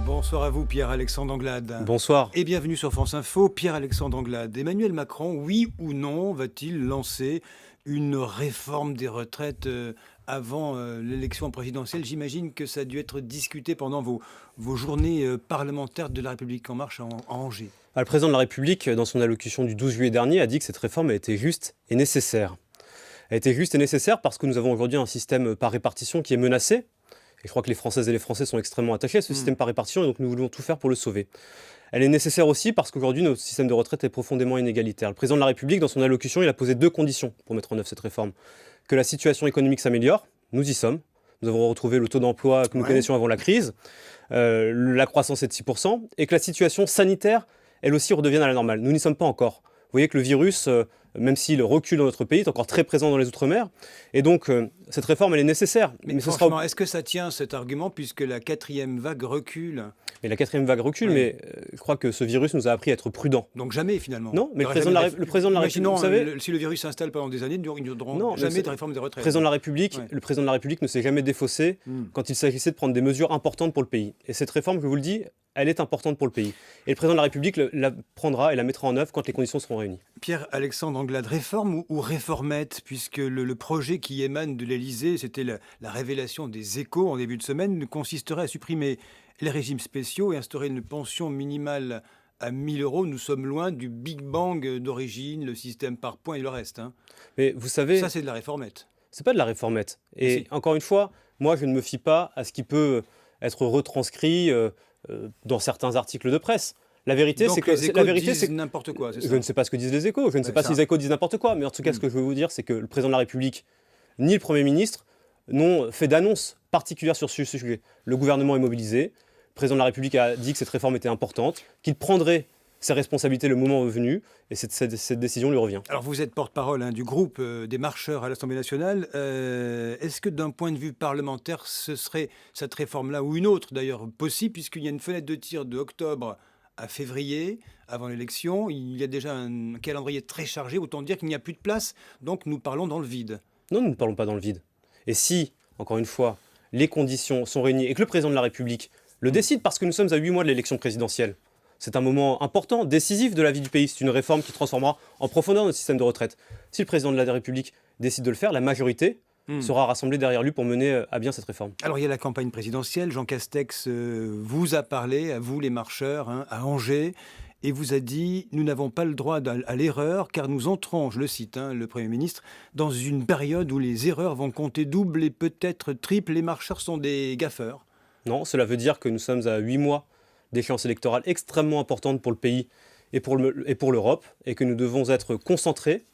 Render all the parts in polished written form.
Bonsoir à vous, Pierre-Alexandre Anglade. Bonsoir. Et bienvenue sur France Info, Pierre-Alexandre Anglade. Emmanuel Macron, oui ou non, va-t-il lancer une réforme des retraites avant l'élection présidentielle? J'imagine que ça a dû être discuté pendant vos journées parlementaires de La République En Marche à Angers. Le président de la République, dans son allocution du 12 juillet dernier, a dit que cette réforme était juste et nécessaire. Elle était juste et nécessaire parce que nous avons aujourd'hui un système par répartition qui est menacé. Et je crois que les Françaises et les Français sont extrêmement attachés à ce système par répartition et donc nous voulons tout faire pour le sauver. Elle est nécessaire aussi parce qu'aujourd'hui notre système de retraite est profondément inégalitaire. Le président de la République, dans son allocution, il a posé deux conditions pour mettre en œuvre cette réforme. Que la situation économique s'améliore, nous y sommes. Nous avons retrouvé le taux d'emploi que nous connaissions avant la crise. La croissance est de 6%. Et que la situation sanitaire, elle aussi, redevienne à la normale. Nous n'y sommes pas encore. Vous voyez que le virus, même s'il recule dans notre pays, est encore très présent dans les Outre-mer. Et donc, cette réforme, elle est nécessaire. Mais franchement, est-ce que ça tient cet argument puisque la quatrième vague recule? Mais la quatrième vague recule, mais je crois que ce virus nous a appris à être prudents. Donc jamais, finalement. Non, mais le président de la République, vous savez... Si le virus s'installe pendant des années, ils n'auront jamais de réforme des retraites. Le président de la République ne s'est jamais défaussé quand il s'agissait de prendre des mesures importantes pour le pays. Et cette réforme, je vous le dis, elle est importante pour le pays. Et le président de la République la prendra et la mettra en œuvre quand les conditions seront réunies. Pierre-Alexandre Anglade, réforme ou réformette, puisque le projet qui émane de l'Élysée, c'était la révélation des Échos en début de semaine, consisterait à supprimer les régimes spéciaux et instaurer une pension minimale à 1 000 €. Nous sommes loin du Big Bang d'origine, le système par points et le reste. Mais vous savez... Ça, c'est de la réformette. C'est pas de la réformette. Et encore une fois, moi, je ne me fie pas à ce qui peut être retranscrit dans certains articles de presse. La vérité, c'est que les Échos disent n'importe quoi, c'est ça? Je ne sais pas ce que disent les Échos, je ne sais pas si les Échos disent n'importe quoi, mais en tout cas, ce que je veux vous dire, c'est que le président de la République, ni le Premier ministre, n'ont fait d'annonce particulière sur ce sujet. Le gouvernement est mobilisé, le président de la République a dit que cette réforme était importante, qu'il prendrait ses responsabilités le moment venu, et cette décision lui revient. Alors vous êtes porte-parole du groupe des marcheurs à l'Assemblée nationale. Est-ce que d'un point de vue parlementaire, ce serait cette réforme-là, ou une autre d'ailleurs, possible, puisqu'il y a une fenêtre de tir de octobre à février, avant l'élection, il y a déjà un calendrier très chargé, autant dire qu'il n'y a plus de place, donc nous parlons dans le vide. Non, nous ne parlons pas dans le vide. Et si, encore une fois, les conditions sont réunies et que le président de la République le décide, parce que nous sommes à 8 mois de l'élection présidentielle, c'est un moment important, décisif de la vie du pays, c'est une réforme qui transformera en profondeur notre système de retraite. Si le président de la République décide de le faire, la majorité sera rassemblée derrière lui pour mener à bien cette réforme. Alors il y a la campagne présidentielle, Jean Castex vous a parlé, à vous les marcheurs, à Angers, et vous a dit « Nous n'avons pas le droit à l'erreur car nous entrons, je le cite, le Premier ministre, dans une période où les erreurs vont compter double et peut-être triple. Les marcheurs sont des gaffeurs. » Non, cela veut dire que nous sommes à 8 mois d'échéance électorale extrêmement importante pour le pays et pour l'Europe, et que nous devons être concentrés,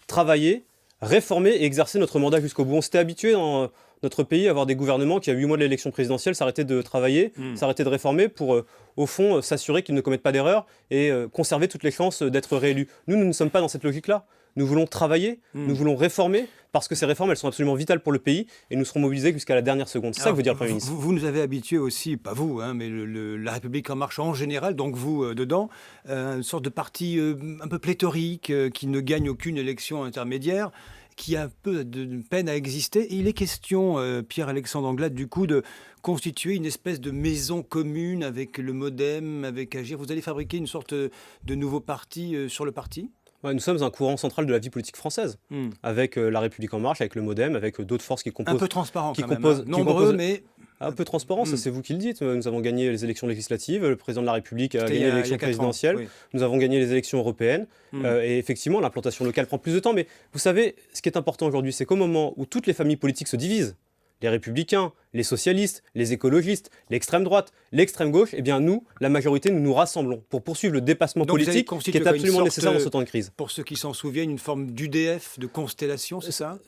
travailler, réformer et exercer notre mandat jusqu'au bout. On s'était habitué dans notre pays à avoir des gouvernements qui, à 8 mois de l'élection présidentielle, s'arrêtaient de travailler, s'arrêtaient de réformer pour, au fond, s'assurer qu'ils ne commettent pas d'erreurs et conserver toutes les chances d'être réélus. Nous ne sommes pas dans cette logique-là. Nous voulons travailler, nous voulons réformer, parce que ces réformes, elles sont absolument vitales pour le pays, et nous serons mobilisés jusqu'à la dernière seconde. C'est ça que veut dire le Premier ministre. Vous nous avez habitués aussi, pas vous, mais la République En Marche en général, donc vous dedans, une sorte de parti un peu pléthorique, qui ne gagne aucune élection intermédiaire, qui a un peu de peine à exister. Et il est question, Pierre-Alexandre Anglade, du coup, de constituer une espèce de maison commune avec le MoDem, avec Agir. Vous allez fabriquer une sorte de nouveau parti sur le parti ? Nous sommes un courant central de la vie politique française, avec La République En Marche, avec le MoDem, avec d'autres forces qui composent... Un peu transparent quand même, nombreux, mais... Un peu transparent, ça c'est vous qui le dites. Nous avons gagné les élections législatives, le président de la République a gagné l'élection présidentielle, nous avons gagné les élections européennes, et effectivement l'implantation locale prend plus de temps, mais vous savez, ce qui est important aujourd'hui, c'est qu'au moment où toutes les familles politiques se divisent, les républicains, les socialistes, les écologistes, l'extrême droite, l'extrême gauche, eh bien nous, la majorité, nous nous rassemblons pour poursuivre le dépassement politique qui est absolument nécessaire dans ce temps de crise. Pour ceux qui s'en souviennent, une forme d'UDF, de constellation, c'est ça ?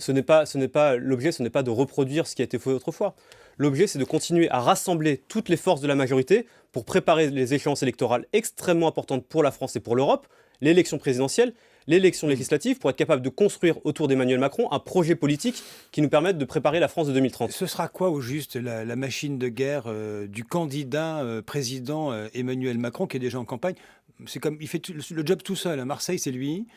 L'objet, ce n'est pas de reproduire ce qui a été fait autrefois. L'objet, c'est de continuer à rassembler toutes les forces de la majorité pour préparer les échéances électorales extrêmement importantes pour la France et pour l'Europe, l'élection présidentielle, l'élection législative, pour être capable de construire autour d'Emmanuel Macron un projet politique qui nous permette de préparer la France de 2030. Ce sera quoi au juste la machine de guerre du candidat président Emmanuel Macron, qui est déjà en campagne? C'est comme, il fait le job tout seul. À Marseille, c'est lui.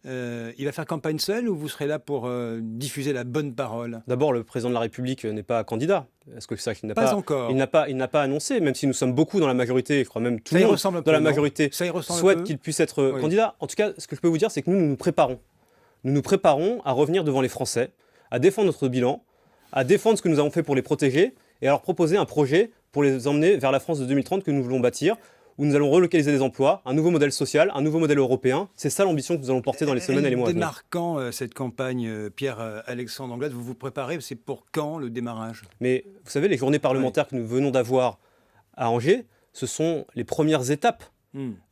il va faire campagne seul ou vous serez là pour diffuser la bonne parole? D'abord, le président de la République n'est pas candidat. Est-ce que ça, il n'a Pas encore. il n'a pas annoncé, même si nous sommes beaucoup dans la majorité, je crois même tout Ça y le monde ressemble un dans la peu, non? majorité Ça y ressemble un souhaite peu. qu'il puisse être Oui. candidat. En tout cas, ce que je peux vous dire, c'est que nous nous préparons. Nous nous préparons à revenir devant les Français, à défendre notre bilan, à défendre ce que nous avons fait pour les protéger et à leur proposer un projet pour les emmener vers la France de 2030 que nous voulons bâtir, où nous allons relocaliser des emplois, un nouveau modèle social, un nouveau modèle européen. C'est ça l'ambition que nous allons porter dans les semaines et les mois à venir. Démarquant cette campagne, Pierre-Alexandre Anglade, vous vous préparez, c'est pour quand le démarrage? Mais vous savez, les journées parlementaires que nous venons d'avoir à Angers, ce sont les premières étapes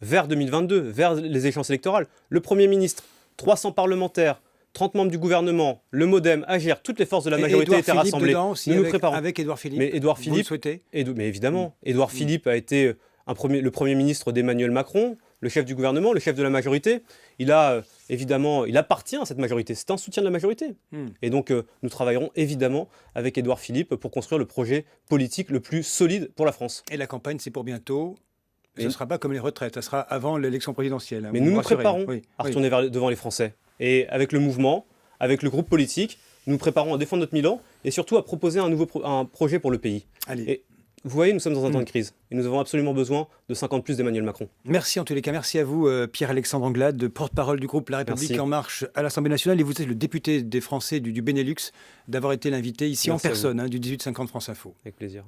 vers 2022, vers les échéances électorales. Le Premier ministre, 300 parlementaires, 30 membres du gouvernement, le MoDem, Agir, toutes les forces de la majorité étaient rassemblées. Dedans aussi, Nous nous avec, préparons. avec Édouard Philippe. Mais Édouard vous le Philippe, souhaitez? mais évidemment, Édouard Philippe a été le Premier ministre d'Emmanuel Macron, le chef du gouvernement, le chef de la majorité. Il appartient à cette majorité. C'est un soutien de la majorité. Et donc, nous travaillerons évidemment avec Édouard Philippe pour construire le projet politique le plus solide pour la France. Et la campagne, c'est pour bientôt. Ce ne sera pas comme les retraites, ça sera avant l'élection présidentielle. Mais nous nous préparons à retourner devant les Français. Et avec le mouvement, avec le groupe politique, nous nous préparons à défendre notre Milan et surtout à proposer un projet pour le pays. Allez. Et vous voyez, nous sommes dans un temps de crise et nous avons absolument besoin de 50 plus d'Emmanuel Macron. Merci en tous les cas. Merci à vous, Pierre-Alexandre Anglade, porte-parole du groupe La République Merci. En Marche à l'Assemblée nationale. Et vous êtes le député des Français du Benelux, d'avoir été l'invité ici Merci en personne du 18-50 France Info. Avec plaisir.